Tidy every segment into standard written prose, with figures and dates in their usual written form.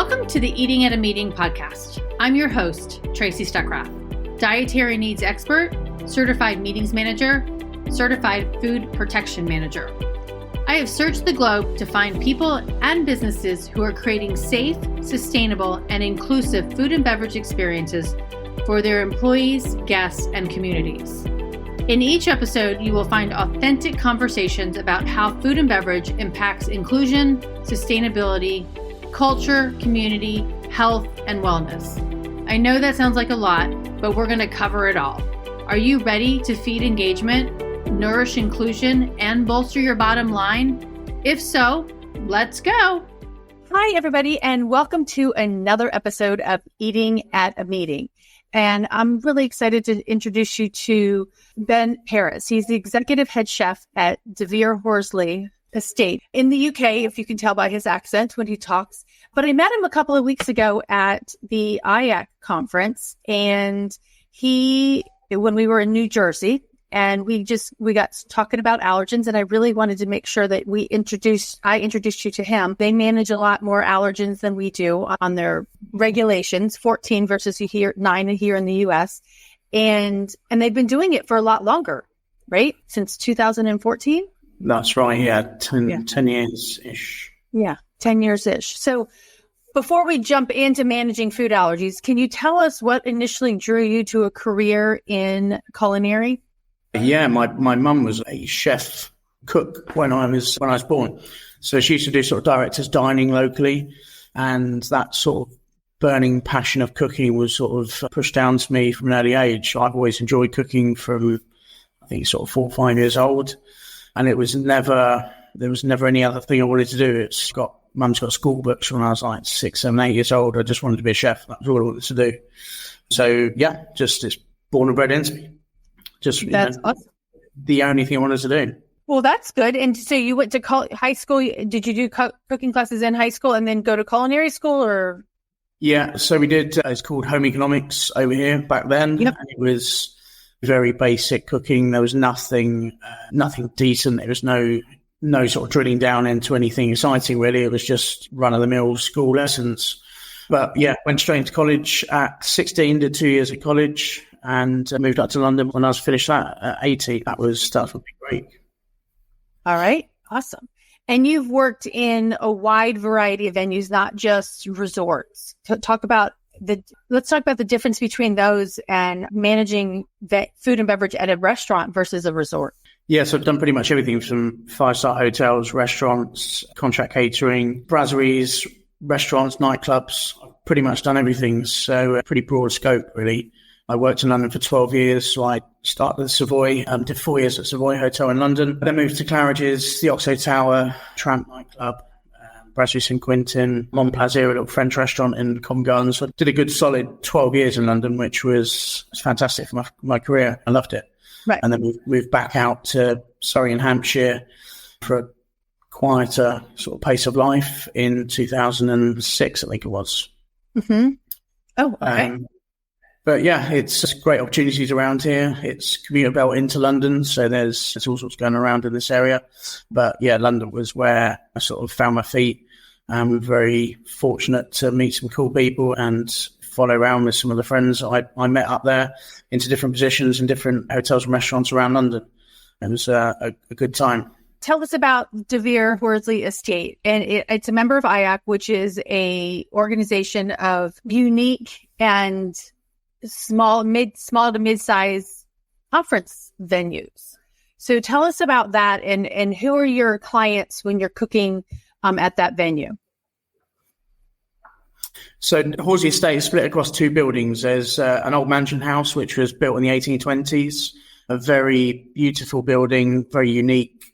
Welcome to the Eating at a Meeting podcast. I'm your host, Tracy Stuckrath, dietary needs expert, certified meetings manager, certified food protection manager. I have searched the globe to find people and businesses who are creating safe, sustainable, and inclusive food and beverage experiences for their employees, guests, and communities. In each episode, you will find authentic conversations about how food and beverage impacts inclusion, sustainability, culture, community, health, and wellness. I know that sounds like a lot, but we're going to cover it all. Are you ready to feed engagement, nourish inclusion, and bolster your bottom line? If so, let's go. Hi, everybody, and welcome to another episode of Eating at a Meeting. And I'm really excited to introduce you to Ben Parris. He's the executive head chef at Vere Horsley Estate in the UK, if you can tell by his accent when he talks. But I met him a couple of weeks ago at the IACC conference, and when we were in New Jersey, and we got talking about allergens, and I really wanted to make sure that I introduced you to him. They manage a lot more allergens than we do on their regulations, 14 versus 9 here in the US. And they've been doing it for a lot longer, right? Since 2014? That's right. Yeah. 10 years-ish. Yeah. 10 years-ish. So before we jump into managing food allergies, can you tell us what initially drew you to a career in culinary? Yeah, my mum was a chef cook when I was born. So she used to do sort of director's dining locally, and that sort of burning passion of cooking was sort of pushed down to me from an early age. I've always enjoyed cooking from, I think, sort of 4 or 5 years old, and there was never any other thing I wanted to do. Mum's got school books when I was like 6, 7, 8 years old. I just wanted to be a chef. That was all I wanted to do. So yeah, it's born and bred into me. That's awesome. The only thing I wanted to do. Well, that's good. And so you went to high school. Did you do cooking classes in high school and then go to culinary school, or? Yeah, so we did. It's called home economics over here back then. Yep. And it was very basic cooking. There was nothing decent. There was no sort of drilling down into anything exciting, really. It was just run-of-the-mill school lessons. But yeah, went straight into college at 16, did 2 years at college, and moved up to London when I was finished that at 18. That was great. All right. Awesome. And you've worked in a wide variety of venues, not just resorts. Let's talk about the difference between those and managing food and beverage at a restaurant versus a resort. Yeah, so I've done pretty much everything from 5-star hotels, restaurants, contract catering, brasseries, restaurants, nightclubs. I've pretty much done everything. So a pretty broad scope, really. I worked in London for 12 years. So I started at Savoy, did 4 years at Savoy Hotel in London. Then moved to Claridge's, the Oxo Tower, Tramp nightclub, Brasserie St Quentin, Mon Plaisir, a little French restaurant in Covent Garden. So I did a good solid 12 years in London, which was fantastic for my career. I loved it. Right. And then we moved back out to Surrey and Hampshire for a quieter sort of pace of life in 2006, I think it was. Mm-hmm. Oh, okay. But yeah, it's just great opportunities around here. It's commuter belt into London, so there's all sorts going around in this area. But yeah, London was where I sort of found my feet. We're very fortunate to meet some cool people and follow around with some of the friends I met up there into different positions in different hotels and restaurants around London. It was a good time. Tell us about Vere Horsley Estate. And it's a member of IACC, which is a organization of unique and small to mid-size conference venues. So tell us about that and who are your clients when you're cooking at that venue? So Horsley Estate is split across 2 buildings. There's an old mansion house, which was built in the 1820s, a very beautiful building, very unique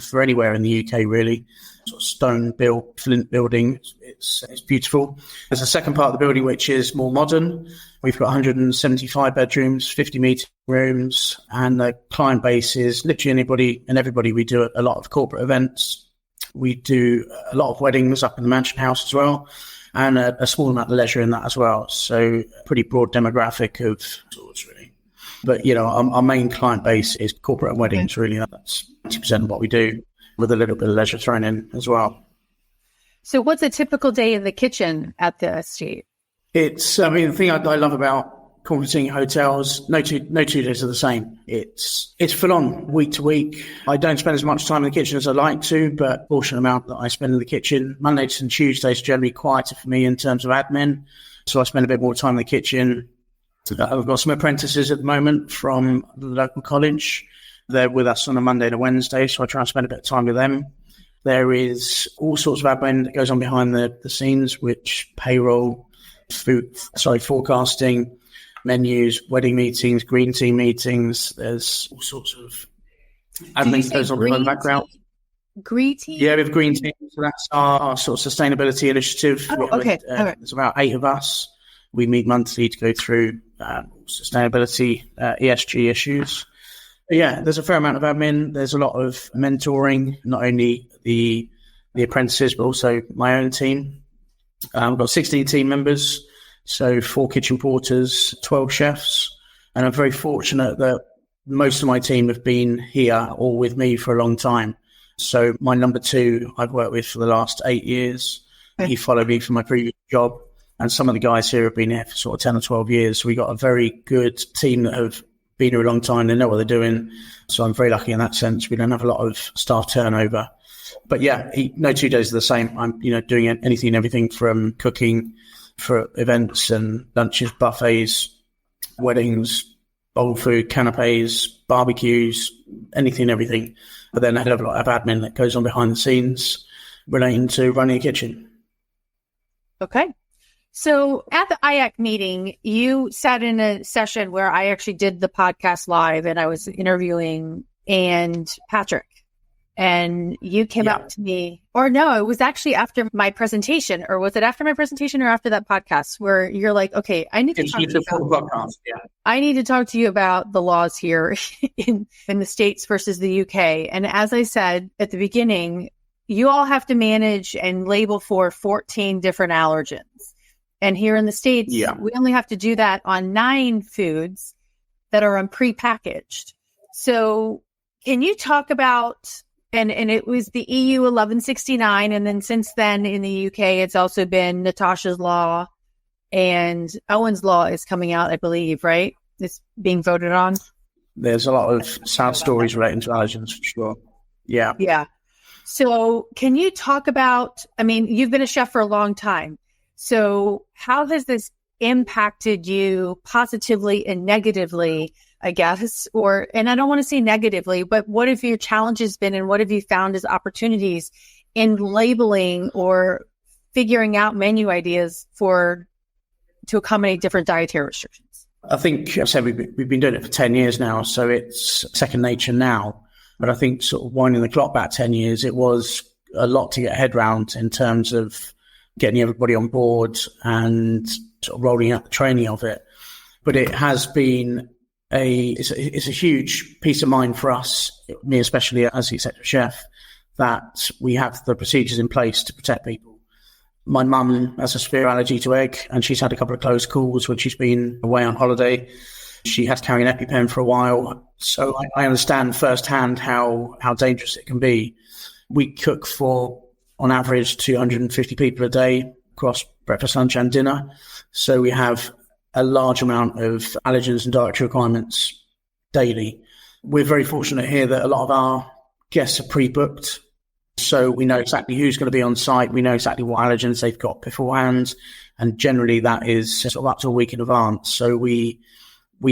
for anywhere in the UK, really. Sort of stone-built, flint building. It's beautiful. There's a second part of the building, which is more modern. We've got 175 bedrooms, 50 meeting rooms, and the client base is literally anybody and everybody. We do a lot of corporate events. We do a lot of weddings up in the mansion house as well, and a small amount of leisure in that as well. So pretty broad demographic of sorts, really. But, our main client base is corporate and weddings, really. That's 90% of what we do, with a little bit of leisure thrown in as well. So what's a typical day in the kitchen at the estate? The thing I love about quarantining hotels, no two days are the same. It's full on week to week. I don't spend as much time in the kitchen as I like to, but a portion amount that I spend in the kitchen. Mondays and Tuesdays are generally quieter for me in terms of admin. So I spend a bit more time in the kitchen. I've got some apprentices at the moment from the local college. They're with us on a Monday and a Wednesday, so I try and spend a bit of time with them. There is all sorts of admin that goes on behind the scenes, which payroll, forecasting, menus, wedding meetings, green team meetings. There's all sorts of admin that goes on in the background. Green team? Yeah, we have green team. So that's our sort of sustainability initiative. Okay. There's about 8 of us. We meet monthly to go through sustainability, ESG issues. But yeah, there's a fair amount of admin. There's a lot of mentoring, not only the apprentices, but also my own team. We've got 16 team members, so 4 kitchen porters, 12 chefs. And I'm very fortunate that most of my team have been here or with me for a long time. So my number 2, I've worked with for the last 8 years. He followed me from my previous job. And some of the guys here have been here for sort of 10 or 12 years. So we got a very good team that have been here a long time. They know what they're doing. So I'm very lucky in that sense. We don't have a lot of staff turnover. But yeah, no 2 days are the same. I'm, doing anything and everything from cooking for events and lunches, buffets, weddings, bowl food, canapes, barbecues, anything and everything. But then I have a lot of admin that goes on behind the scenes relating to running a kitchen. Okay. So at the IACC meeting, you sat in a session where I actually did the podcast live and I was interviewing Patrick, and you came up to me, or no, it was actually after my presentation, or was it after my presentation or after that podcast where you're like, okay, I need to talk to you about, I need to talk to you about the laws here in the States versus the UK. And as I said at the beginning, you all have to manage and label for 14 different allergens. And here in the States, we only have to do that on 9 foods that are prepackaged. So can you talk about, and it was the EU 1169, and then since then in the UK, it's also been Natasha's Law, and Owen's Law is coming out, I believe, right? It's being voted on. There's a lot of sad stories relating to allergens, for sure. Yeah. Yeah. So can you talk about, you've been a chef for a long time. So how has this impacted you positively and negatively, I guess, and I don't want to say negatively, but what have your challenges been and what have you found as opportunities in labeling or figuring out menu ideas to accommodate different dietary restrictions? I think, I said, we've been doing it for 10 years now, so it's second nature now. But I think sort of winding the clock back 10 years, it was a lot to get a head round in terms of getting everybody on board and sort of rolling out the training of it. But it has been it's a huge peace of mind for us, me especially as the executive chef, that we have the procedures in place to protect people. My mum has a severe allergy to egg, and she's had a couple of close calls when she's been away on holiday. She had to carry an EpiPen for a while. So I understand firsthand how dangerous it can be. We cook for, on average, 250 people a day across breakfast, lunch and dinner. So we have a large amount of allergens and dietary requirements daily. We're very fortunate here that a lot of our guests are pre-booked. So we know exactly who's going to be on site. We know exactly what allergens they've got beforehand. And generally that is sort of up to a week in advance. So we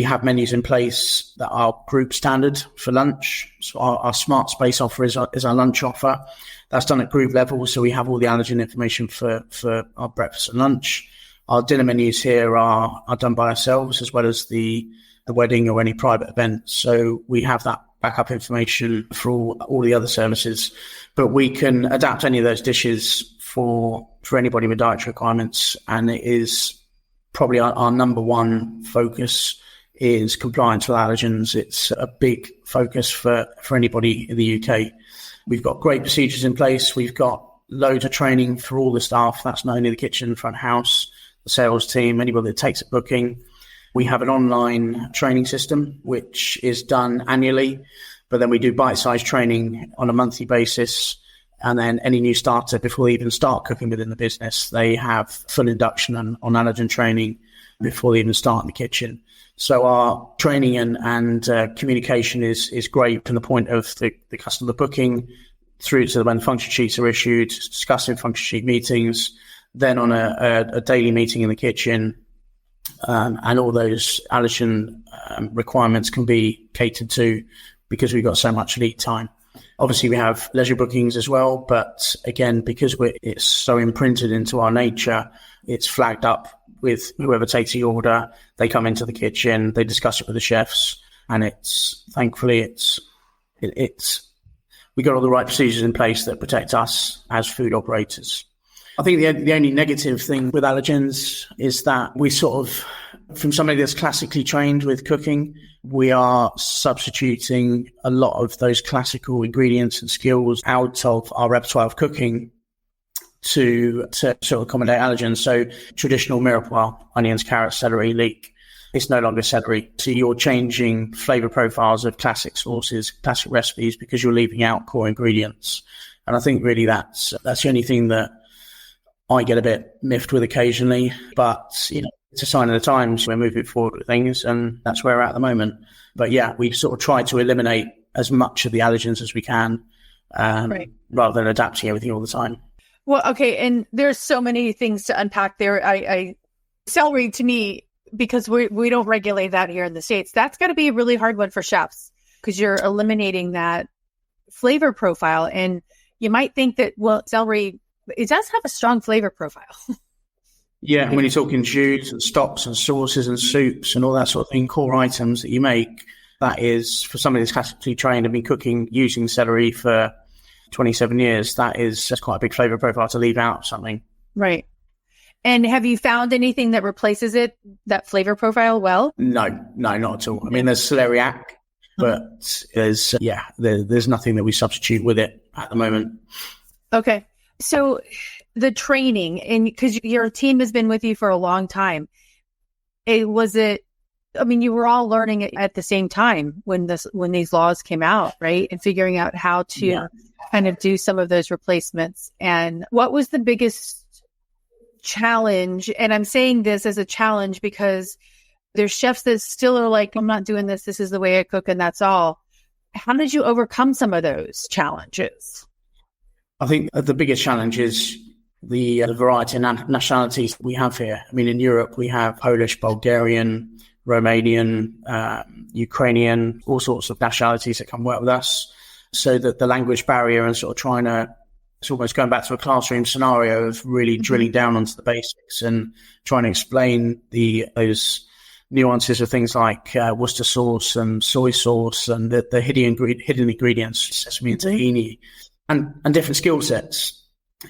have menus in place that are group standard for lunch. So our Smart Space offer is our lunch offer. That's done at group level. So we have all the allergen information for our breakfast and lunch. Our dinner menus here are done by ourselves, as well as the wedding or any private event. So we have that backup information for all the other services. But we can adapt any of those dishes for anybody with dietary requirements. And it is probably our number one focus is compliance with allergens. It's a big focus for anybody in the UK. We've got great procedures in place. We've got loads of training for all the staff. That's not only the kitchen, front house, the sales team, anybody that takes a booking. We have an online training system, which is done annually, but then we do bite-sized training on a monthly basis. And then any new starter, before they even start cooking within the business, they have full induction on allergen training before they even start in the kitchen. So our training and communication is great from the point of the customer booking through to when function sheets are issued, discussing function sheet meetings, then on a daily meeting in the kitchen, and all those allergen requirements can be catered to because we've got so much lead time. Obviously, we have leisure bookings as well, but again, because it's so imprinted into our nature, it's flagged up with whoever takes the order. They come into the kitchen, they discuss it with the chefs, and thankfully we got all the right procedures in place that protect us as food operators. I think the only negative thing with allergens is that we sort of, from somebody that's classically trained with cooking, we are substituting a lot of those classical ingredients and skills out of our repertoire of cooking to sort of accommodate allergens. So traditional mirepoix, onions, carrots, celery, leek, it's no longer celery. So you're changing flavor profiles of classic sauces, classic recipes, because you're leaving out core ingredients. And I think really that's the only thing that I get a bit miffed with occasionally, but it's a sign of the times. We're moving forward with things, and that's where we're at the moment. But yeah, we sort of try to eliminate as much of the allergens as we can, rather than adapting everything all the time. Well, okay, and there's so many things to unpack there. Celery, to me, because we don't regulate that here in the States, that's got to be a really hard one for chefs because you're eliminating that flavor profile. And you might think that, well, celery, it does have a strong flavor profile. Yeah, when you're talking jus and stops and sauces and soups and all that sort of thing, core items that you make, that is, for somebody that's classically trained and been cooking using celery for 27 years, that's quite a big flavor profile to leave out something. Right. And have you found anything that replaces that flavor profile well? No, not at all. I mean, there's celeriac, but there's nothing that we substitute with it at the moment. Okay. So the training, and because your team has been with you for a long time, you were all learning it at the same time when these laws came out, right? And figuring out how to kind of do some of those replacements. And what was the biggest challenge? And I'm saying this as a challenge because there's chefs that still are like, I'm not doing this. This is the way I cook, and that's all. How did you overcome some of those challenges? I think the biggest challenge is the variety of nationalities we have here. I mean, in Europe, we have Polish, Bulgarian, Romanian, Ukrainian, all sorts of nationalities that come work with us. So that the language barrier and sort of it's almost going back to a classroom scenario of really drilling down onto the basics and trying to explain those nuances of things like Worcester sauce and soy sauce and the hidden ingredients, sesame and tahini, and different skill sets.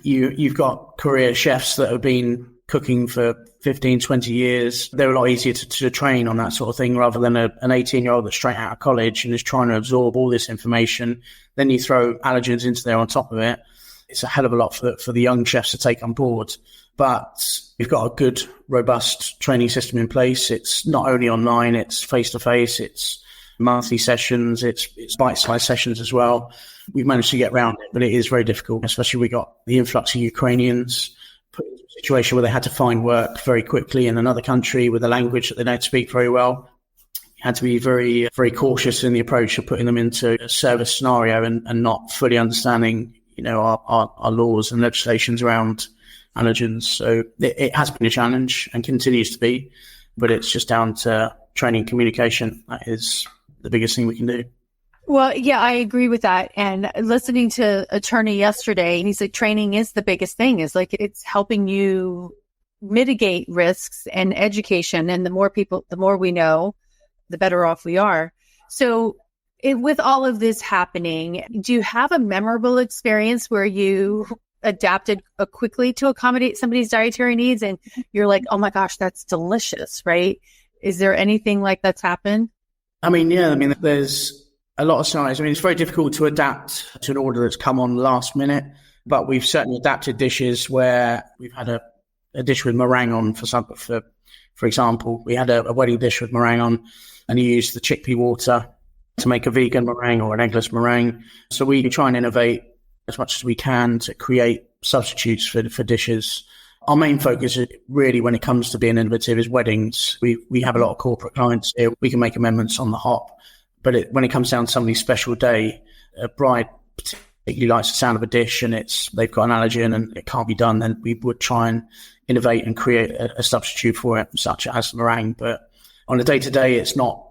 You've got career chefs that have been cooking for 15, 20 years. They're a lot easier to train on that sort of thing rather than an 18-year-old that's straight out of college and is trying to absorb all this information. Then you throw allergens into there on top of it. It's a hell of a lot for the young chefs to take on board. But we've got a good, robust training system in place. It's not only online, it's face-to-face, it's monthly sessions, it's bite-sized sessions as well. We've managed to get around it, but it is very difficult, especially we got the influx of Ukrainians put into a situation where they had to find work very quickly in another country with a language that they don't speak very well. You had to be very, very cautious in the approach of putting them into a service scenario and not fully understanding, our laws and legislations around allergens. So it has been a challenge and continues to be, but it's just down to training and communication. That is the biggest thing we can do. Well, yeah, I agree with that. And listening to attorney yesterday, and he said training is the biggest thing. Is like it's helping you mitigate risks and education. And the more we know, the better off we are. So with all of this happening, do you have a memorable experience where you adapted quickly to accommodate somebody's dietary needs and you're like, oh my gosh, that's delicious, right? Is there anything like that's happened? There's a lot of scenarios. It's very difficult to adapt to an order that's come on last minute, but we've certainly adapted dishes where we've had a dish with meringue on for example. We had a wedding dish with meringue on, and you used the chickpea water to make a vegan meringue or an eggless meringue. So we try and innovate as much as we can to create substitutes for dishes. Our main focus is really, when it comes to being innovative, is weddings. We have a lot of corporate clients here. We can make amendments on the hop, but when it comes down to somebody's special day, a bride particularly likes the sound of a dish and they've got an allergen and it can't be done, then we would try and innovate and create a substitute for it, such as meringue. But on a day-to-day, it's not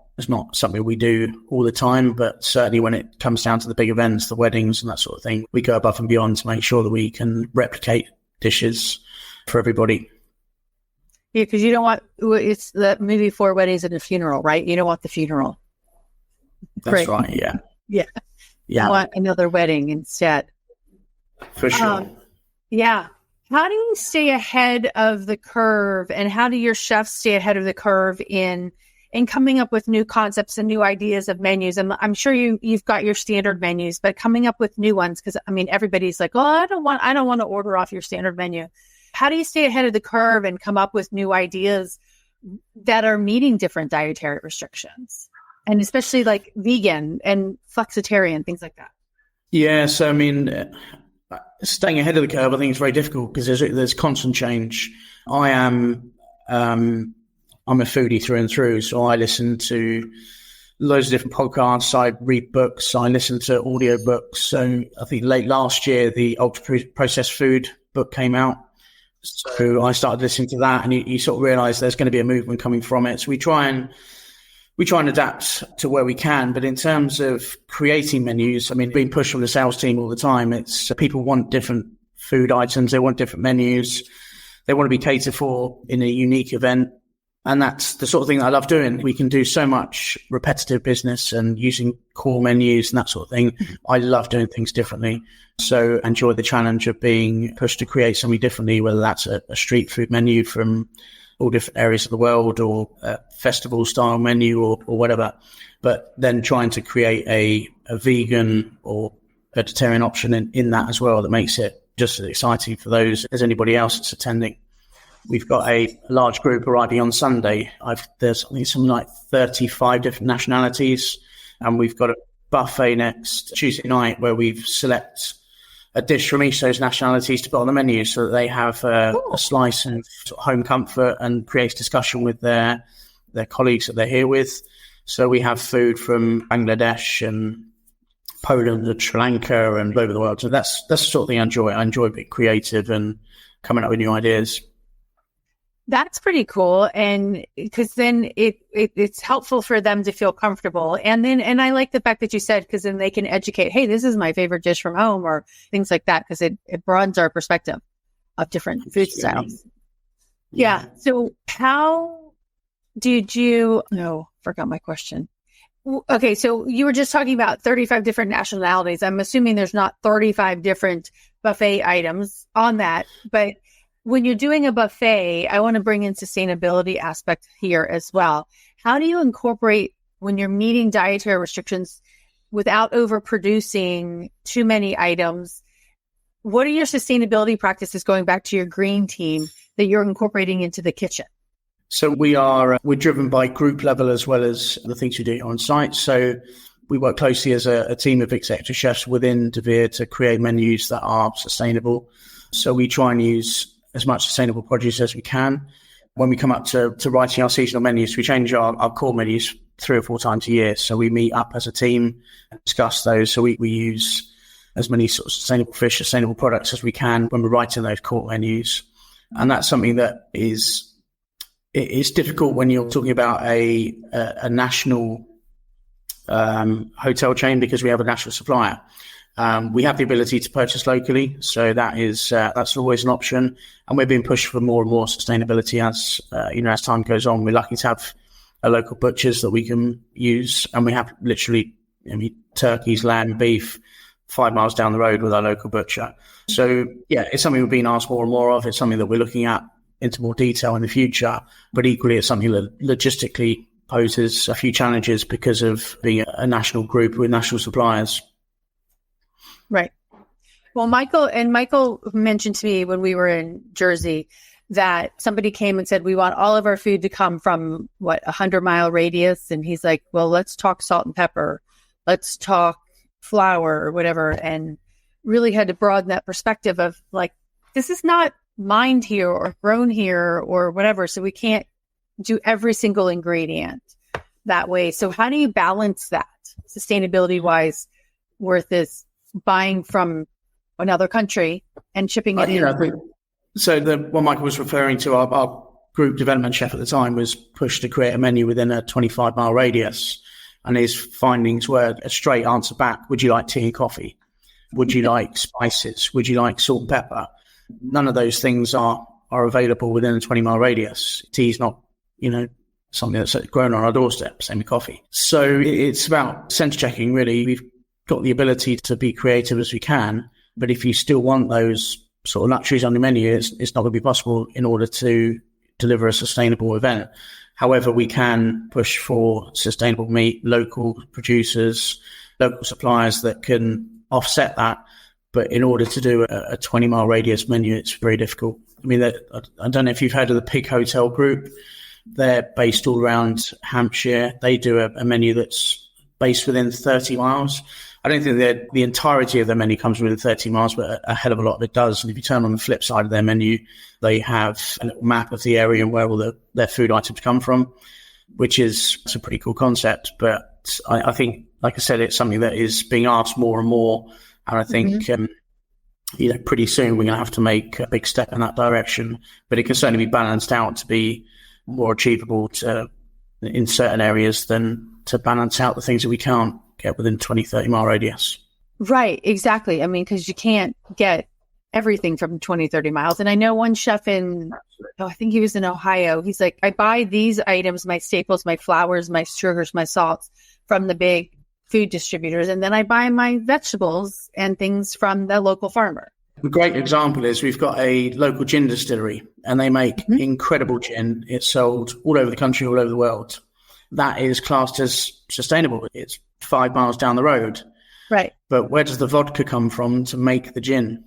something we do all the time, but certainly when it comes down to the big events, the weddings and that sort of thing, we go above and beyond to make sure that we can replicate dishes for everybody. Yeah, because you don't want, it's the movie Four Weddings and a Funeral, right? You don't want the funeral. That's right, yeah. Yeah. Yeah. You want another wedding instead. For sure. Yeah. How do you stay ahead of the curve, and how do your chefs stay ahead of the curve in coming up with new concepts and new ideas of menus? And I'm sure you've got your standard menus, but coming up with new ones, because I mean, everybody's like, oh, I don't want to order off your standard menu. How do you stay ahead of the curve and come up with new ideas that are meeting different dietary restrictions, and especially like vegan and flexitarian, things like that? Yeah, so I mean, staying ahead of the curve, I think, is very difficult because there's constant change. I'm a foodie through and through, so I listen to loads of different podcasts. I read books. I listen to audio books. So I think late last year, the ultra processed food book came out. So I started listening to that, and you sort of realize there's going to be a movement coming from it. So we try and adapt to where we can. But in terms of creating menus, I mean, being pushed from the sales team all the time, it's people want different food items. They want different menus. They want to be catered for in a unique event. And that's the sort of thing that I love doing. We can do so much repetitive business and using core menus and that sort of thing. I love doing things differently. So enjoy the challenge of being pushed to create something differently, whether that's a street food menu from all different areas of the world, or a festival style menu, or whatever. But then trying to create a vegan or vegetarian option in that as well, that makes it just as exciting for those as anybody else that's attending. We've got a large group arriving on Sunday. There's something like 35 different nationalities, and we've got a buffet next Tuesday night where we've select a dish from each of those nationalities to put on the menu, so that they have a slice of sort of home comfort and creates discussion with their colleagues that they're here with. So we have food from Bangladesh and Poland and Sri Lanka and over the world. So that's the sort of thing I enjoy. I enjoy being creative and coming up with new ideas. That's pretty cool. And because then it's helpful for them to feel comfortable. And I like the fact that you said, because then they can educate, hey, this is my favorite dish from home, or things like that, because it broadens our perspective of different food styles. Yeah. So how did you, forgot my question. Okay. So you were just talking about 35 different nationalities. I'm assuming there's not 35 different buffet items on that, but when you're doing a buffet, I want to bring in sustainability aspect here as well. How do you incorporate, when you're meeting dietary restrictions without overproducing too many items? What are your sustainability practices, going back to your green team, that you're incorporating into the kitchen? So we're driven by group level as well as the things we do on site. So we work closely as a team of executive chefs within Vere to create menus that are sustainable. So we try and use as much sustainable produce as we can. When we come up to writing our seasonal menus, we change our core menus 3 or 4 times a year. So we meet up as a team and discuss those. So we use as many sort of sustainable fish, sustainable products as we can when we're writing those core menus. And that's something that it's difficult when you're talking about a national hotel chain, because we have a national supplier. We have the ability to purchase locally, so that's always an option. And we're being pushed for more and more sustainability as time goes on. We're lucky to have a local butchers that we can use, and we have literally turkeys, lamb, beef 5 miles down the road with our local butcher. So yeah, it's something we're being asked more and more of. It's something that we're looking at into more detail in the future, but equally it's something that logistically poses a few challenges because of being a national group with national suppliers. Right. Well, Michael mentioned to me when we were in Jersey that somebody came and said, we want all of our food to come from 100-mile radius. And he's like, well, let's talk salt and pepper. Let's talk flour or whatever. And really had to broaden that perspective of like, this is not mined here or grown here or whatever. So we can't do every single ingredient that way. So how do you balance that sustainability wise versus buying from another country and shipping it in? I think, so what Michael was referring to, our group development chef at the time was pushed to create a menu within a 25-mile radius. And his findings were a straight answer back. Would you like tea and coffee? Would you like spices? Would you like salt and pepper? None of those things are available within a 20-mile radius. Tea's not, something that's grown on our doorstep, same with coffee. So it's about sense checking, really. We've got the ability to be creative as we can, but if you still want those sort of luxuries on the menu, it's not going to be possible in order to deliver a sustainable event. However, we can push for sustainable meat, local producers, local suppliers that can offset that. But in order to do a 20-mile radius menu, it's very difficult. I mean, I don't know if you've heard of the Pig Hotel Group. They're based all around Hampshire. They do a menu that's based within 30 miles. I don't think the entirety of their menu comes within 30 miles, but a hell of a lot of it does. And if you turn on the flip side of their menu, they have a little map of the area and where all their food items come from, which is a pretty cool concept. But I think, like I said, it's something that is being asked more and more. And I think, pretty soon we're going to have to make a big step in that direction. But it can certainly be balanced out to be more achievable in certain areas than to balance out the things that we can't get within 20, 30-mile radius. Right, exactly. I mean, because you can't get everything from 20, 30 miles. And I know one chef I think he was in Ohio. He's like, I buy these items, my staples, my flours, my sugars, my salts from the big food distributors. And then I buy my vegetables and things from the local farmer. A great example is we've got a local gin distillery and they make incredible gin. It's sold all over the country, all over the world. That is classed as sustainable. It's 5 miles down the road. Right. But where does the vodka come from to make the gin?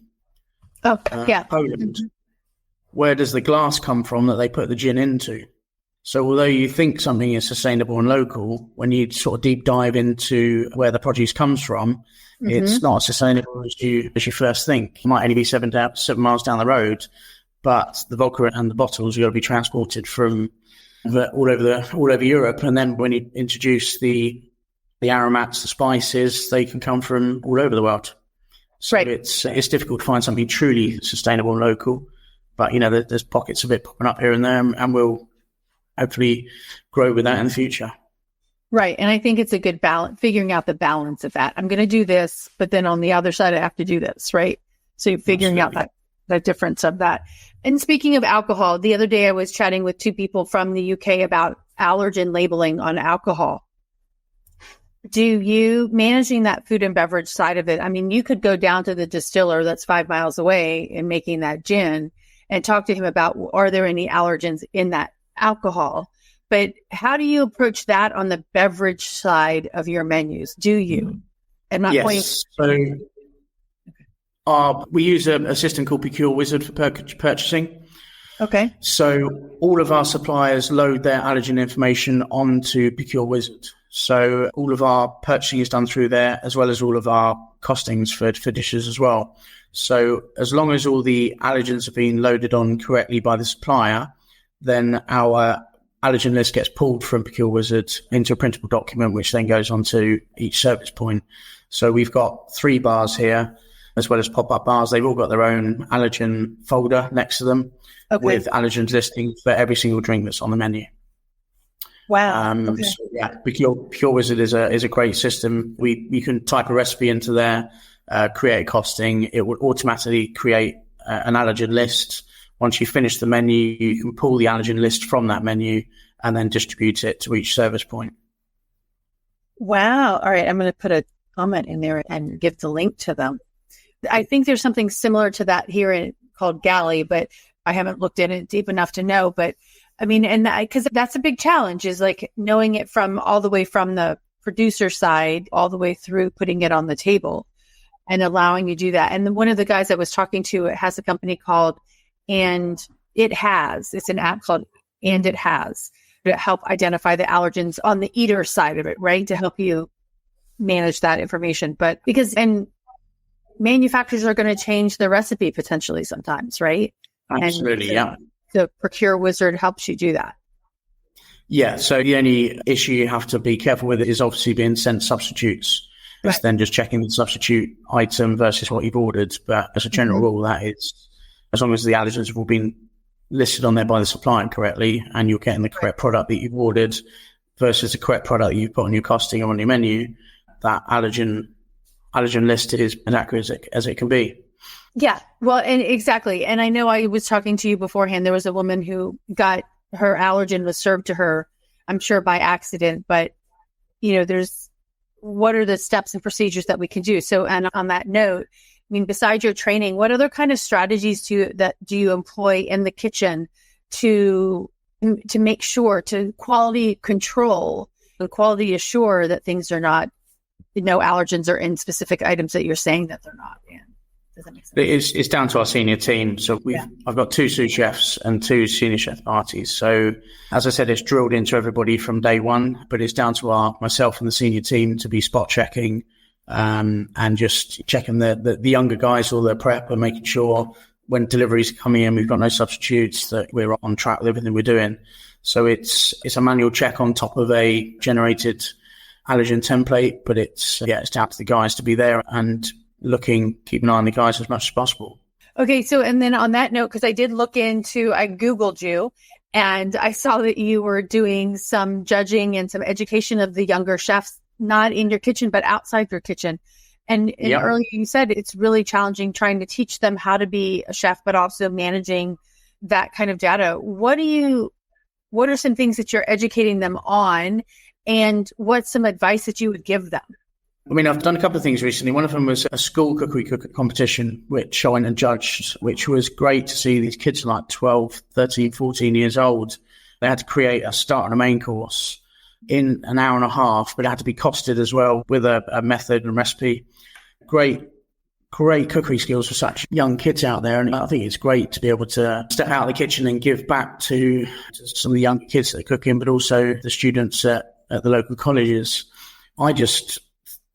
Oh, yeah. Poland. Where does the glass come from that they put the gin into? So although you think something is sustainable and local, when you sort of deep dive into where the produce comes from, it's not as sustainable as you first think. It might only be 7 miles down the road, but the vodka and the bottles are going to be transported from all over Europe. And then when you introduce the aromats, the spices, they can come from all over the world. So right. It's difficult to find something truly sustainable and local, but there's pockets of it popping up here and there, and we'll hopefully grow with that in the future. Right. And I think it's a good balance, figuring out the balance of that. I'm going to do this, but then on the other side, I have to do this, right? So you're figuring out that difference of that. And speaking of alcohol, the other day I was chatting with 2 people from the UK about allergen labeling on alcohol. Do you, managing that food and beverage side of it, I mean, you could go down to the distiller that's 5 miles away and making that gin and talk to him about, are there any allergens in that alcohol? But how do you approach that on the beverage side of your menus? Do you? I'm not pointing. So we use a system called Procure Wizard for purchasing. Okay. So all of our suppliers load their allergen information onto Procure Wizard. So all of our purchasing is done through there, as well as all of our costings for dishes as well. So as long as all the allergens have been loaded on correctly by the supplier, then our allergen list gets pulled from Procure Wizard into a printable document, which then goes onto each service point. So we've got 3 bars here, as well as pop-up bars. They've all got their own allergen folder next to them with allergens listing for every single drink that's on the menu. Wow. Procure Wizard is a great system. You can type a recipe into there, create a costing. It will automatically create an allergen list. Once you finish the menu, you can pull the allergen list from that menu and then distribute it to each service point. Wow. All right. I'm going to put a comment in there and give the link to them. I think there's something similar to that here called Galley, but I haven't looked at it deep enough to know. But I mean, because that's a big challenge, is like knowing it from all the way from the producer side, all the way through putting it on the table and allowing you to do that. And one of the guys I was talking to, it has a company called it's an app called And It Has, to help identify the allergens on the eater side of it, right? To help you manage that information. But manufacturers are going to change the recipe potentially sometimes, right? Absolutely, yeah. The Procure Wizard helps you do that. Yeah, so the only issue you have to be careful with is obviously being sent substitutes. It's Right. then just checking the substitute item versus what you've ordered. But as a general rule, that is, as long as the allergens have all been listed on there by the supplier correctly and you're getting the correct product that you've ordered versus the correct product that you've put on your costing or on your menu, that allergen list is as accurate as it can be. Yeah, well, and exactly. And I know I was talking to you beforehand. There was a woman who got her allergen was served to her, I'm sure by accident, but what are the steps and procedures that we can do? So, and on that note, I mean, besides your training, what other kind of strategies do you employ in the kitchen to make sure to quality control and quality assure that things are not, no allergens are in specific items that you're saying that they're not in? Does that make sense? It's down to our senior team. So I've got 2 sous chefs and 2 senior chef parties. So as I said, it's drilled into everybody from day one, but it's down to myself and the senior team to be spot checking and just checking the younger guys, all their prep, and making sure when deliveries are coming in, we've got no substitutes, that we're on track with everything we're doing. So it's a manual check on top of a generated allergen template, but it's down to the guys to be there and keep an eye on the guys as much as possible. Okay. So, and then on that note, because I Googled you and I saw that you were doing some judging and some education of the younger chefs, not in your kitchen, but outside your kitchen. And earlier you said it's really challenging trying to teach them how to be a chef, but also managing that kind of data. What are some things that you're educating them on, and what's some advice that you would give them? I mean, I've done a couple of things recently. One of them was a school cookery competition, which I went and judged, which was great to see these kids like 12, 13, 14 years old. They had to create a start and a main course in an hour and a half, but it had to be costed as well with a method and recipe. Great cookery skills for such young kids out there. And I think it's great to be able to step out of the kitchen and give back to some of the young kids that are cooking, but also the students at the local colleges. I just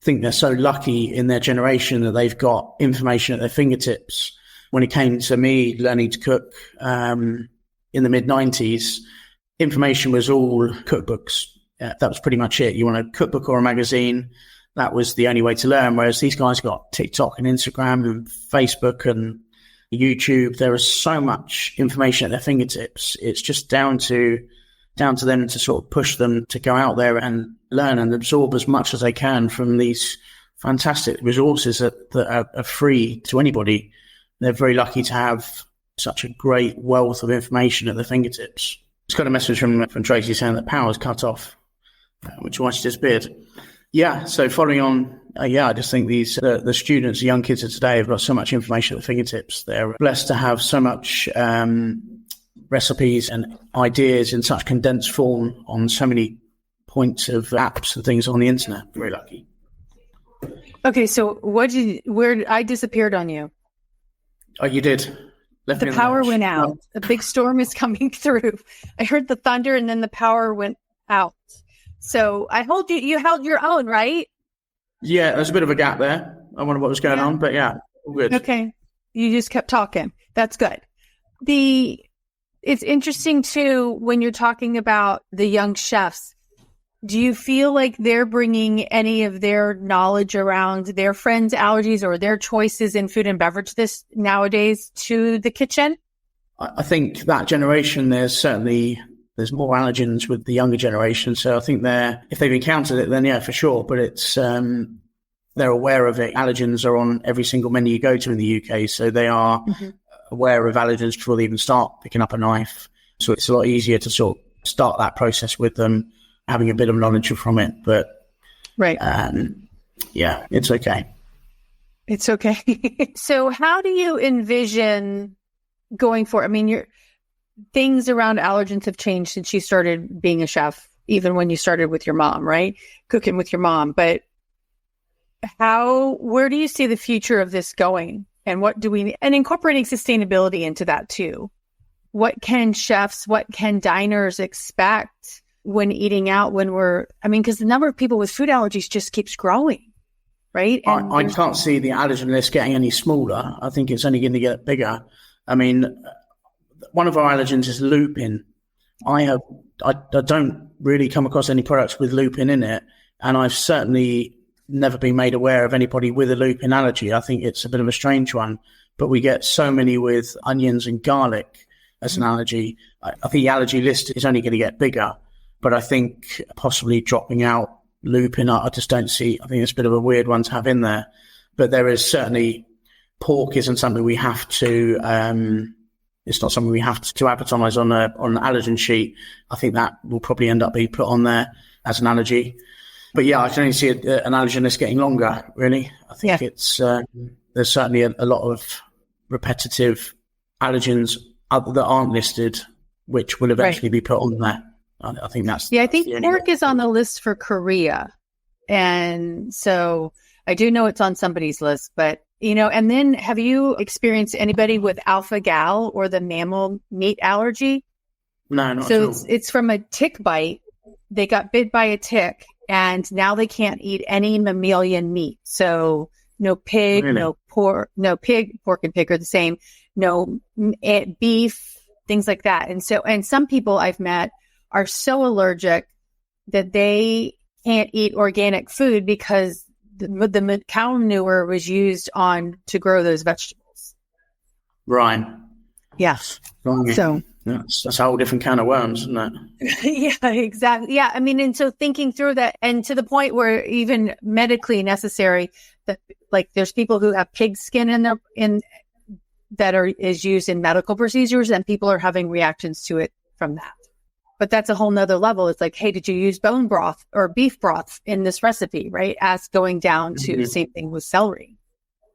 think they're so lucky in their generation that they've got information at their fingertips. When it came to me learning to cook in the mid-90s, information was all cookbooks. That was pretty much it. You want a cookbook or a magazine, that was the only way to learn. Whereas these guys got TikTok and Instagram and Facebook and YouTube. There is so much information at their fingertips. It's just down to them to sort of push them to go out there and learn and absorb as much as they can from these fantastic resources that are free to anybody. They're very lucky to have such a great wealth of information at their fingertips. It's got a message from Tracy saying that power's cut off, which once disappeared. Yeah, so following on, I just think the students, the young kids of today have got so much information at their fingertips. They're blessed to have so much recipes and ideas in such condensed form on so many points of apps and things on the internet. Very lucky. Okay, so where I disappeared on you? Oh, you did. The power went out. A big storm is coming through. I heard the thunder and then the power went out. So you held your own, right? Yeah, there's a bit of a gap there. I wonder what was going on, but yeah, all good. Okay. You just kept talking. That's good. It's interesting too, when you're talking about the young chefs, do you feel like they're bringing any of their knowledge around their friends' allergies or their choices in food and beverage nowadays to the kitchen? I think that generation, there's more allergens with the younger generation. So I think if they've encountered it, then yeah, for sure. But it's, they're aware of it. Allergens are on every single menu you go to in the UK. So they are aware of allergens before they even start picking up a knife. So it's a lot easier to sort of start that process with them, having a bit of knowledge from it. But right. Yeah, it's okay. It's okay. So how do you envision going forward? I mean, things around allergens have changed since you started being a chef, even when you started with your mom, right? Cooking with your mom. But where do you see the future of this going? And and incorporating sustainability into that too? What can diners expect when eating out because the number of people with food allergies just keeps growing. right? And I can't see the allergen list getting any smaller. I think it's only going to get bigger. I mean, one of our allergens is lupin. I don't really come across any products with lupin in it, and I've certainly never been made aware of anybody with a lupin allergy. I think it's a bit of a strange one, but we get so many with onions and garlic as an allergy. I think the allergy list is only going to get bigger, but I think possibly dropping out lupin, I just don't see. I think it's a bit of a weird one to have in there, but there is certainly pork isn't something we have to. It's not something we have to advertise on an allergen sheet. I think that will probably end up being put on there as an allergy. But yeah, I can only see an allergen list getting longer. Really, I think it's there's certainly a lot of repetitive allergens that aren't listed, which will eventually be put on there. I think that's I think pork is on the list for Korea, and so I do know it's on somebody's list. But and then have you experienced anybody with alpha gal or the mammal meat allergy? No, not so at all. it's from a tick bite. They got bit by a tick, and now they can't eat any mammalian meat. So no pig, no pork, pork and pig are the same. No beef, things like that. And some people I've met are so allergic that they can't eat organic food because the cow manure was used to grow those vegetables. Right. Yeah. Right. So that's a whole different can of worms, isn't it? Yeah, exactly. Yeah. I mean, and so thinking through that, and to the point where even medically necessary, that like there's people who have pig skin is used in medical procedures, and people are having reactions to it from that. But that's a whole nother level. It's like, hey, did you use bone broth or beef broth in this recipe, right? As going down to the same thing with celery,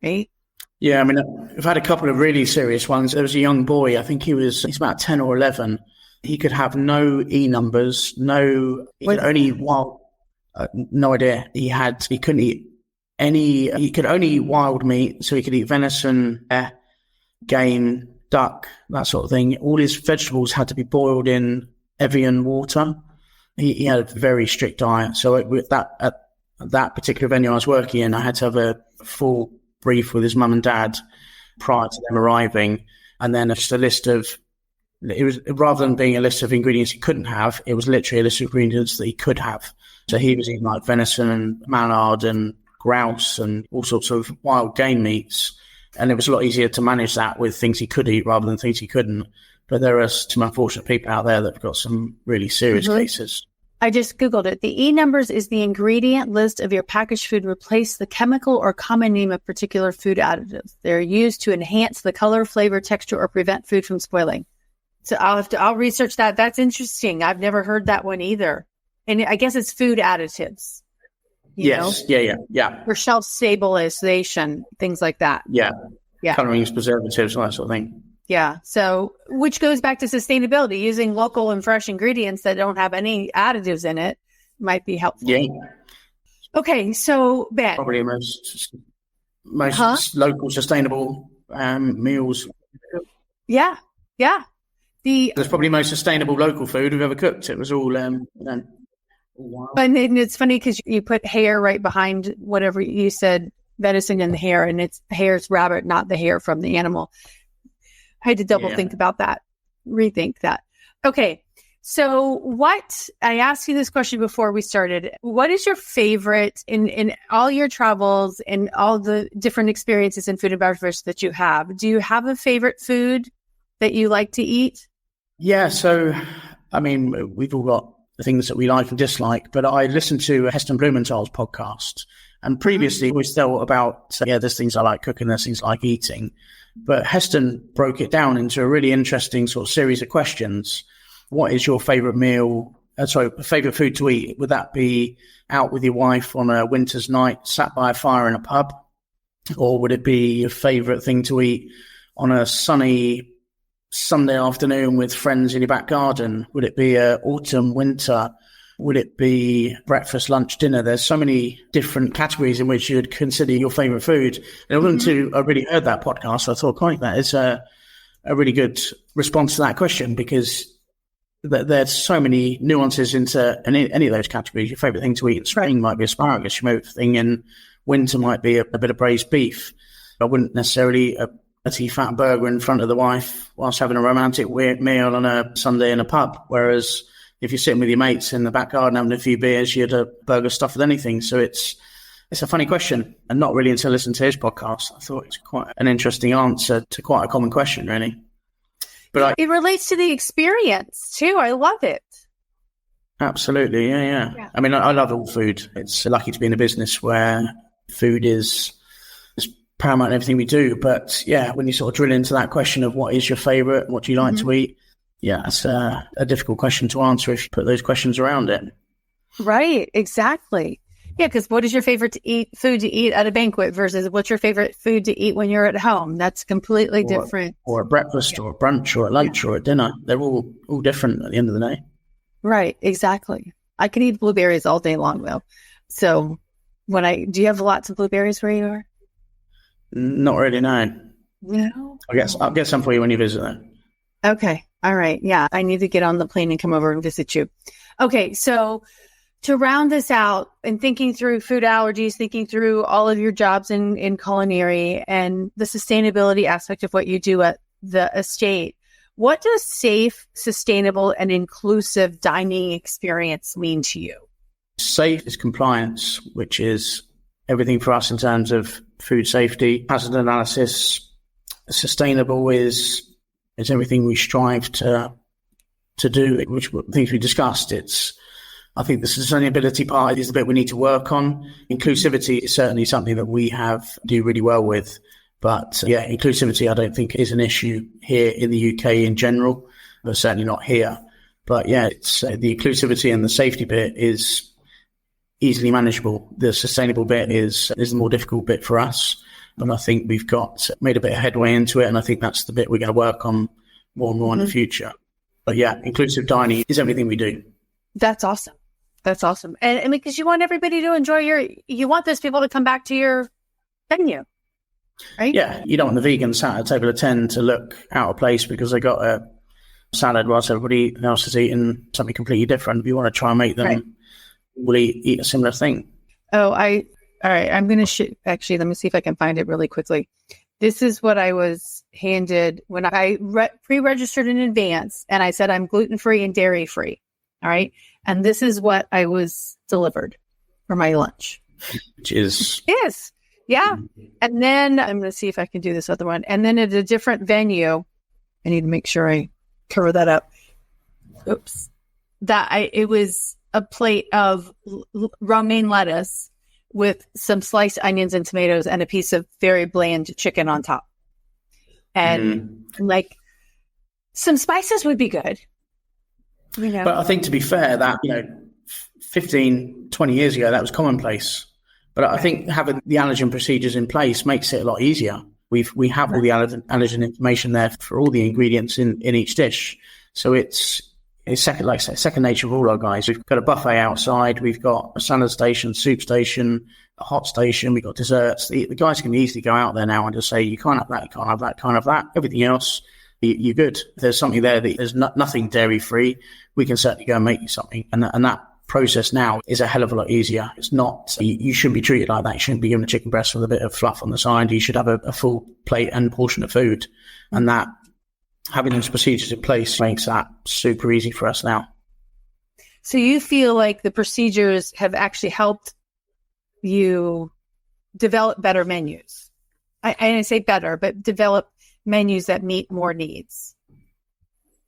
right? Yeah, I mean, I've had a couple of really serious ones. There was a young boy, I think he's about 10 or 11. He could have no E numbers, no idea. He couldn't eat he could only eat wild meat. So he could eat venison, game, duck, that sort of thing. All his vegetables had to be boiled in Evian water. He had a very strict diet. So with that, at that particular venue I was working in, I had to have a full brief with his mum and dad prior to them arriving. And then just a list of, it was rather than being a list of ingredients he couldn't have, it was literally a list of ingredients that he could have. So he was eating like venison and mallard and grouse and all sorts of wild game meats. And it was a lot easier to manage that with things he could eat rather than things he couldn't. But there are some unfortunate people out there that have got some really serious cases. I just Googled it. The E numbers is the ingredient list of your packaged food. Replace the chemical or common name of particular food additives. They're used to enhance the color, flavor, texture, or prevent food from spoiling. So I'll research that. That's interesting. I've never heard that one either. And I guess it's food additives. Yes. Yeah. For shelf stabilization, things like that. Yeah. Yeah. Colorings, preservatives, all that sort of thing. Yeah. So, which goes back to sustainability. Using local and fresh ingredients that don't have any additives in it might be helpful. Yeah. Okay. So, Ben. Probably most local sustainable meals. Yeah. Yeah. There's probably most sustainable local food we've ever cooked. It was all wild. And it's funny because you put hair right behind whatever you said, venison in the hair, and it's hair's rabbit, not the hair from the animal. I had to double think about that, rethink that. Okay. So I asked you this question before we started. What is your favorite in all your travels and all the different experiences in food and beverage that you have? Do you have a favorite food that you like to eat? Yeah. So, I mean, we've all got the things that we like and dislike, but I listened to Heston Blumenthal's podcast, and previously we thought about, there's things I like cooking, there's things I like eating. But Heston broke it down into a really interesting sort of series of questions. What is your favorite favorite food to eat? Would that be out with your wife on a winter's night, sat by a fire in a pub? Or would it be your favorite thing to eat on a sunny Sunday afternoon with friends in your back garden? Would it be autumn, winter? Would it be breakfast, lunch, dinner? There's so many different categories in which you'd consider your favorite food. And I really heard that podcast. So I thought, quite, that is a really good response to that question, because there's so many nuances into any of those categories. Your favorite thing to eat in spring might be asparagus. Your favorite thing in winter might be a bit of braised beef. I wouldn't necessarily eat a fat burger in front of the wife whilst having a romantic meal on a Sunday in a pub. Whereas if you're sitting with your mates in the back garden having a few beers, you'd a burger stuffed with anything. So it's a funny question, and not really until I listened to his podcast. I thought it's quite an interesting answer to quite a common question, really. But it relates to the experience too. I love it. Absolutely, yeah. I mean, I love all food. It's lucky to be in a business where food is paramount in everything we do. But yeah, when you sort of drill into that question of what is your favourite, what do you like to eat? Yeah, it's a difficult question to answer if you put those questions around it. Right, exactly. Yeah, because what is your favorite food to eat at a banquet versus what's your favorite food to eat when you're at home? That's completely different. Or at breakfast or at brunch or at lunch or at dinner. They're all different at the end of the day. Right, exactly. I can eat blueberries all day long, though. So do you have lots of blueberries where you are? Not really, no. No? I'll get some for you when you visit then. Okay. All right. Yeah. I need to get on the plane and come over and visit you. Okay. So to round this out and thinking through food allergies, thinking through all of your jobs in culinary and the sustainability aspect of what you do at the estate, what does safe, sustainable, and inclusive dining experience mean to you? Safe is compliance, which is everything for us in terms of food safety, hazard analysis. Sustainable is everything we strive to do, which things we discussed. I think the sustainability part is the bit we need to work on. Inclusivity is certainly something that we do really well with. But yeah, inclusivity I don't think is an issue here in the UK in general, but certainly not here. But yeah, it's the inclusivity and the safety bit is easily manageable. The sustainable bit is the more difficult bit for us. And I think we've made a bit of headway into it. And I think that's the bit we're going to work on more and more in the future. But yeah, inclusive dining is everything we do. That's awesome. That's awesome. And because you want everybody to enjoy you want those people to come back to your venue, right? Yeah. You don't want the vegan sat at a table of 10 to look out of place because they got a salad whilst everybody else is eating something completely different. You want to try and make them eat a similar thing. All right. I'm going to actually, let me see if I can find it really quickly. This is what I was handed when I pre-registered in advance, and I said I'm gluten-free and dairy-free. All right. And this is what I was delivered for my lunch. Which is... Yes. Yeah. And then I'm going to see if I can do this other one. And then at a different venue, I need to make sure I cover that up. Oops. It was a plate of romaine lettuce with some sliced onions and tomatoes and a piece of very bland chicken on top. And some spices would be good. But I think to be fair, that, 15, 20 years ago, that was commonplace. But I think having the allergen procedures in place makes it a lot easier. We have all the allergen information there for all the ingredients in each dish. So it's second nature for all our guys. We've got a buffet outside. We've got a salad station, soup station, a hot station. We've got desserts. The guys can easily go out there now and just say, you can't have that, you can't have that, can't have that. Everything else, you're good. If there's something there that there's nothing dairy free, we can certainly go and make you something. And that process now is a hell of a lot easier. It's not, you shouldn't be treated like that. You shouldn't be given a chicken breast with a bit of fluff on the side. You should have a full plate and portion of food. And that, having those procedures in place makes that super easy for us now. So you feel like the procedures have actually helped you develop better menus. I say better, but develop menus that meet more needs.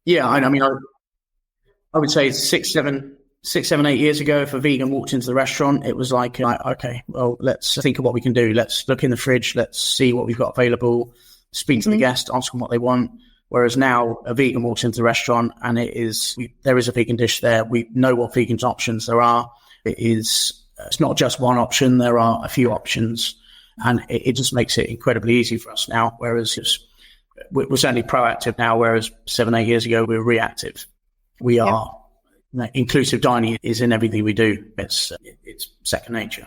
Yeah, I mean, I would say 6, 7, 8 years ago, if a vegan walked into the restaurant, it was like, okay, well, let's think of what we can do. Let's look in the fridge. Let's see what we've got available. Speak to the guest, ask them what they want. Whereas now a vegan walks into the restaurant and there is a vegan dish there. We know what vegan options there are. It's not just one option. There are a few options, and it just makes it incredibly easy for us now. Whereas we're certainly proactive now, whereas 7, 8 years ago, we were reactive. We are inclusive dining is in everything we do. It's second nature.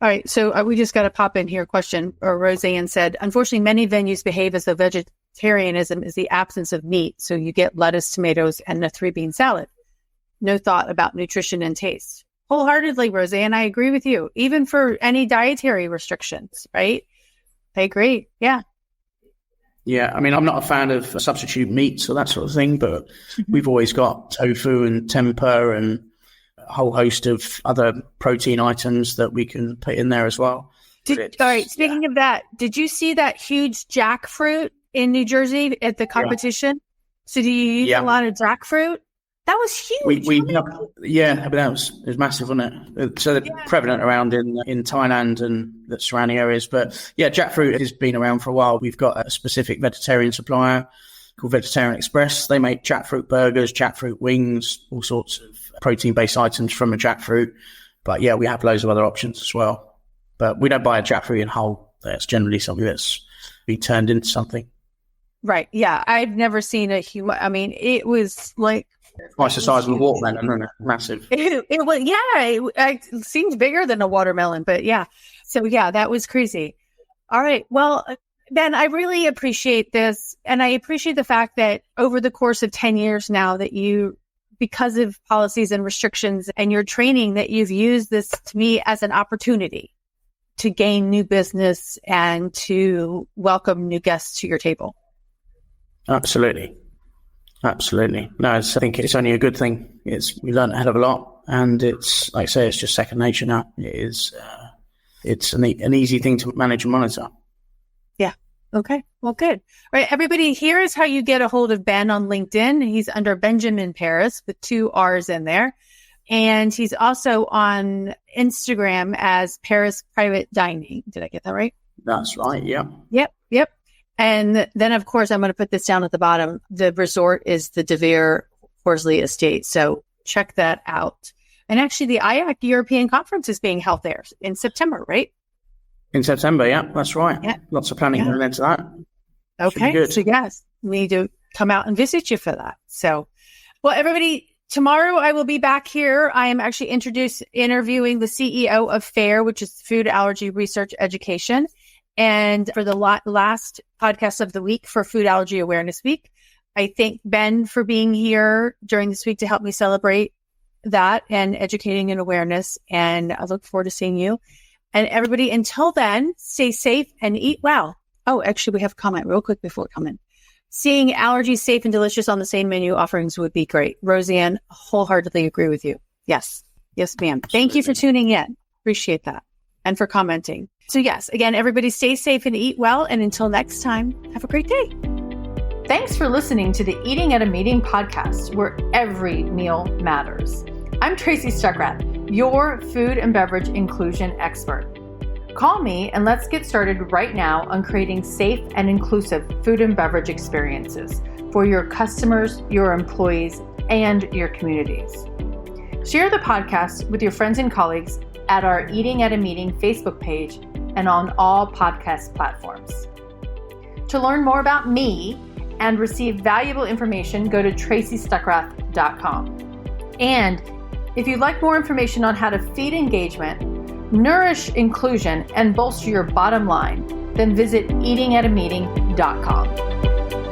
All right. So we just got to pop in here a question. Roseanne said, unfortunately, many venues behave as though vegetarianism is the absence of meat. So you get lettuce, tomatoes, and a 3-bean salad. No thought about nutrition and taste. Wholeheartedly, Roseanne. I agree with you. Even for any dietary restrictions, right? I agree. Yeah. Yeah, I mean, I'm not a fan of substitute meats or that sort of thing, but we've always got tofu and tempeh and a whole host of other protein items that we can put in there as well. All right, speaking of that, did you see that huge jackfruit in New Jersey at the competition? Yeah. So do you use a lot of jackfruit? That was huge. But it was massive, wasn't it? So they're prevalent around in Thailand and the surrounding areas. But yeah, jackfruit has been around for a while. We've got a specific vegetarian supplier called Vegetarian Express. They make jackfruit burgers, jackfruit wings, all sorts of protein-based items from a jackfruit. But yeah, we have loads of other options as well. But we don't buy a jackfruit in whole. That's generally something that's been turned into something. Right. Yeah. I've never seen a human. I mean, it was like twice the size of a watermelon, isn't it? Massive. It was, it seemed bigger than a watermelon, but yeah. So yeah, that was crazy. All right. Well, Ben, I really appreciate this. And I appreciate the fact that over the course of 10 years now that you, because of policies and restrictions and your training, that you've used this to me as an opportunity to gain new business and to welcome new guests to your table. Absolutely. No, I think it's only a good thing. We learned a hell of a lot, and it's, like I say, it's just second nature now. It's an easy thing to manage and monitor. Yeah. Okay. Well, good. All right, everybody, here is how you get a hold of Ben on LinkedIn. He's under Ben Parris with 2 R's in there. And he's also on Instagram as Parris Private Dining. Did I get that right? That's right. Yeah. Yep. And then, of course, I'm going to put this down at the bottom. The resort is the Vere Horsley Estate. So check that out. And actually, the IACC European Conference is being held there in September, right? In September, yeah, that's right. Yeah. Lots of planning going into that. Okay. So, yes, we need to come out and visit you for that. So, well, everybody, tomorrow I will be back here. I am actually interviewing the CEO of FAIR, which is Food Allergy Research Education. And for the last podcast of the week for Food Allergy Awareness Week, I thank Ben for being here during this week to help me celebrate that and educating and awareness. And I look forward to seeing you. And everybody, until then, stay safe and eat well. Oh, actually, we have a comment real quick before we come in. Seeing Allergy-Safe and Delicious on the same menu offerings would be great. Roseanne, wholeheartedly agree with you. Yes, ma'am. Thank you for tuning in. Appreciate that. And for commenting. So yes, again, everybody stay safe and eat well. And until next time, have a great day. Thanks for listening to the Eating at a Meeting podcast, where every meal matters. I'm Tracy Stuckrath, your food and beverage inclusion expert. Call me and let's get started right now on creating safe and inclusive food and beverage experiences for your customers, your employees, and your communities. Share the podcast with your friends and colleagues at our Eating at a Meeting Facebook page and on all podcast platforms. To learn more about me and receive valuable information, go to tracystuckrath.com. And if you'd like more information on how to feed engagement, nourish inclusion, and bolster your bottom line, then visit eatingatameeting.com.